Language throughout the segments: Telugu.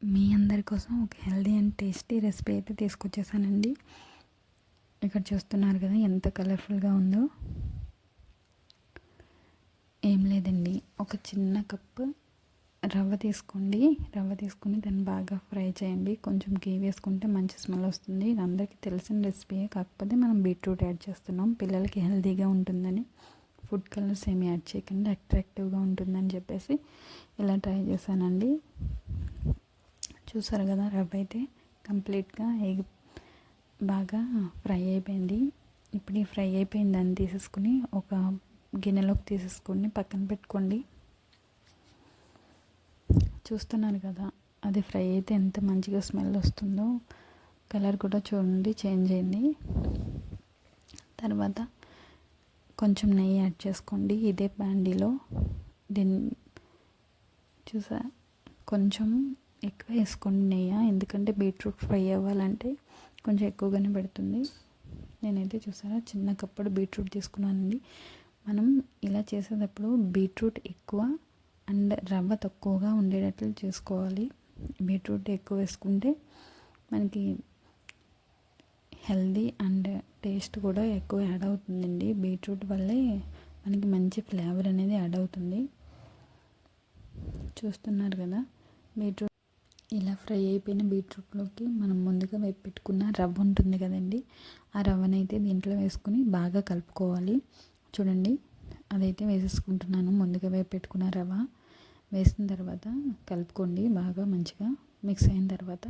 మీ అందరి కోసం ఒక హెల్దీ అండ్ టేస్టీ రెసిపీ అయితే తీసుకొచ్చేసానండి. ఇక్కడ చూస్తున్నారు కదా ఎంత కలర్ఫుల్గా ఉందో. ఏం లేదండి, ఒక చిన్న కప్పు రవ్వ తీసుకోండి. రవ్వ తీసుకుని దాన్ని బాగా ఫ్రై చేయండి. కొంచెం గీ వేసుకుంటే మంచి స్మెల్ వస్తుంది. ఇది అందరికీ తెలిసిన రెసిపీయే, కాకపోతే మనం బీట్రూట్ యాడ్ చేస్తున్నాం. పిల్లలకి హెల్తీగా ఉంటుందని, ఫుడ్ కలర్స్ ఏమి యాడ్ చేయకుండా అట్రాక్టివ్గా ఉంటుందని చెప్పేసి ఇలా ట్రై చేశానండి. చూసారు కదా, రవ్వ అయితే కంప్లీట్గా బాగా ఫ్రై అయిపోయింది. ఇప్పుడు ఈ ఫ్రై అయిపోయిన దాన్ని తీసేసుకుని ఒక గిన్నెలోకి తీసేసుకుని పక్కన పెట్టుకోండి. చూస్తున్నారు కదా, అది ఫ్రై అయితే ఎంత మంచిగా స్మెల్ వస్తుందో. కలర్ కూడా చూడండి చేంజ్ అయింది. తర్వాత కొంచెం నెయ్యి యాడ్ చేసుకోండి ఇదే బాండీలో. దీన్ని కొంచెం ఎక్కువ వేసుకోండి నెయ్యి, ఎందుకంటే బీట్రూట్ ఫ్రై అవ్వాలంటే కొంచెం ఎక్కువగానే పెడుతుంది. నేనైతే చూసారా చిన్న కప్పుడు బీట్రూట్ తీసుకున్నానండి. మనం ఇలా చేసేటప్పుడు బీట్రూట్ ఎక్కువ అండ్ రవ్వ తక్కువగా ఉండేటట్లు చేసుకోవాలి. బీట్రూట్ ఎక్కువ వేసుకుంటే మనకి హెల్దీ అండ్ టేస్ట్ కూడా ఎక్కువ యాడ్ అవుతుందండి. బీట్రూట్ వల్లే మనకి మంచి ఫ్లేవర్ అనేది యాడ్ అవుతుంది. చూస్తున్నారు కదా, బీట్రూట్ ఇలా ఫ్రై అయిపోయిన బీట్రూట్లోకి మనం ముందుగా వేపి పెట్టుకున్న రవ్వ ఉంటుంది కదండి, ఆ రవ్వనైతే దీంట్లో వేసుకుని బాగా కలుపుకోవాలి. చూడండి, అదైతే వేసేసుకుంటున్నాను. ముందుగా వేపి పెట్టుకున్న రవ్వ వేసిన తర్వాత కలుపుకోండి. బాగా మంచిగా మిక్స్ అయిన తర్వాత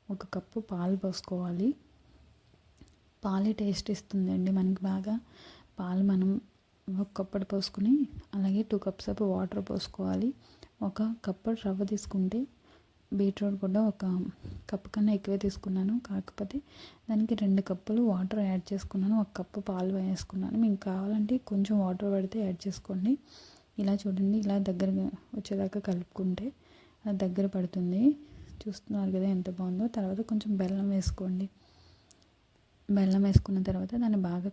ఒక కప్పు పాలు పోసుకోవాలి. పాలే టేస్ట్ ఇస్తుందండి మనకి బాగా. పాలు మనం ఒక కప్పుడు పోసుకుని అలాగే 2 కప్స్ ఆఫ్ వాటర్ పోసుకోవాలి. ఒక కప్పు రవ్వ తీసుకుంటే బీట్రూట్ కూడా ఒక కప్పు కన్నా ఎక్కువే తీసుకున్నాను, కాకపోతే దానికి 2 కప్పులు వాటర్ యాడ్ చేసుకున్నాను. 1 కప్పు పాలు వేసుకున్నాను. మీకు కావాలంటే కొంచెం వాటర్ పడితే యాడ్ చేసుకోండి. ఇలా చూడండి, ఇలా దగ్గరగా వచ్చేదాకా కలుపుకుంటే అది దగ్గర పడుతుంది. చూస్తున్నారు కదా ఎంత బాగుందో. తర్వాత కొంచెం బెల్లం వేసుకోండి. బెల్లం వేసుకున్న తర్వాత దాన్ని బాగా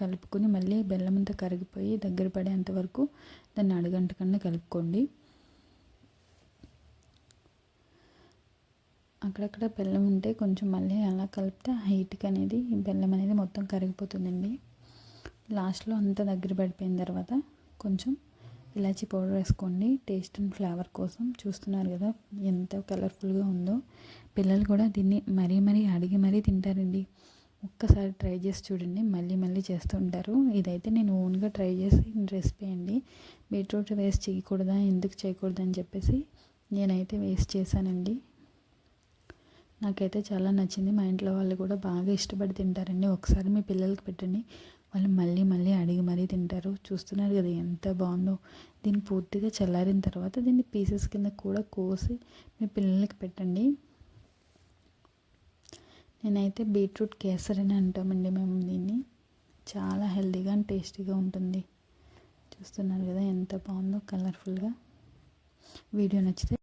కలుపుకొని మళ్ళీ బెల్లం అంతా కరిగిపోయి దగ్గర పడేంత వరకు దాన్ని అడుగంటకుండా కలుపుకోండి. అక్కడక్కడ బెల్లం ఉంటే కొంచెం మళ్ళీ అలా కలిపితే హీట్కి అనేది బెల్లం అనేది మొత్తం కరిగిపోతుందండి. లాస్ట్లో అంతా దగ్గర పడిపోయిన తర్వాత కొంచెం ఇలాచీ పౌడర్ వేసుకోండి టేస్ట్ అండ్ ఫ్లేవర్ కోసం. చూస్తున్నారు కదా ఎంత కలర్ఫుల్గా ఉందో. పిల్లలు కూడా దీన్ని మరీ అడిగి మరీ తింటారండి. ఒక్కసారి ట్రై చేసి చూడండి, మళ్ళీ చేస్తూ ఉంటారు. ఇదైతే నేను ఓన్గా ట్రై చేసి రెసిపీ అండి. బీట్రూట్ వేస్ట్ చేయకూడదా, ఎందుకు చేయకూడదు అని చెప్పేసి నేనైతే వేస్ట్ చేశానండి. నాకైతే చాలా నచ్చింది. మా ఇంట్లో వాళ్ళు కూడా బాగా ఇష్టపడి తింటారండి. ఒకసారి మీ పిల్లలకి పెట్టండి, వాళ్ళు మళ్ళీ అడిగి మరీ తింటారు. చూస్తున్నారు కదా ఎంత బాగుందో. దీన్ని పూర్తిగా చల్లారిన తర్వాత దీన్ని పీసెస్ కింద కూడా కోసి మీ పిల్లలకి పెట్టండి. నేనైతే బీట్రూట్ కేసరి అని అంటామండి మేము దీన్ని. చాలా హెల్తీగా అండ్ టేస్టీగా ఉంటుంది. చూస్తున్నారు కదా ఎంత బాగుందో కలర్ఫుల్గా. వీడియో నచ్చితే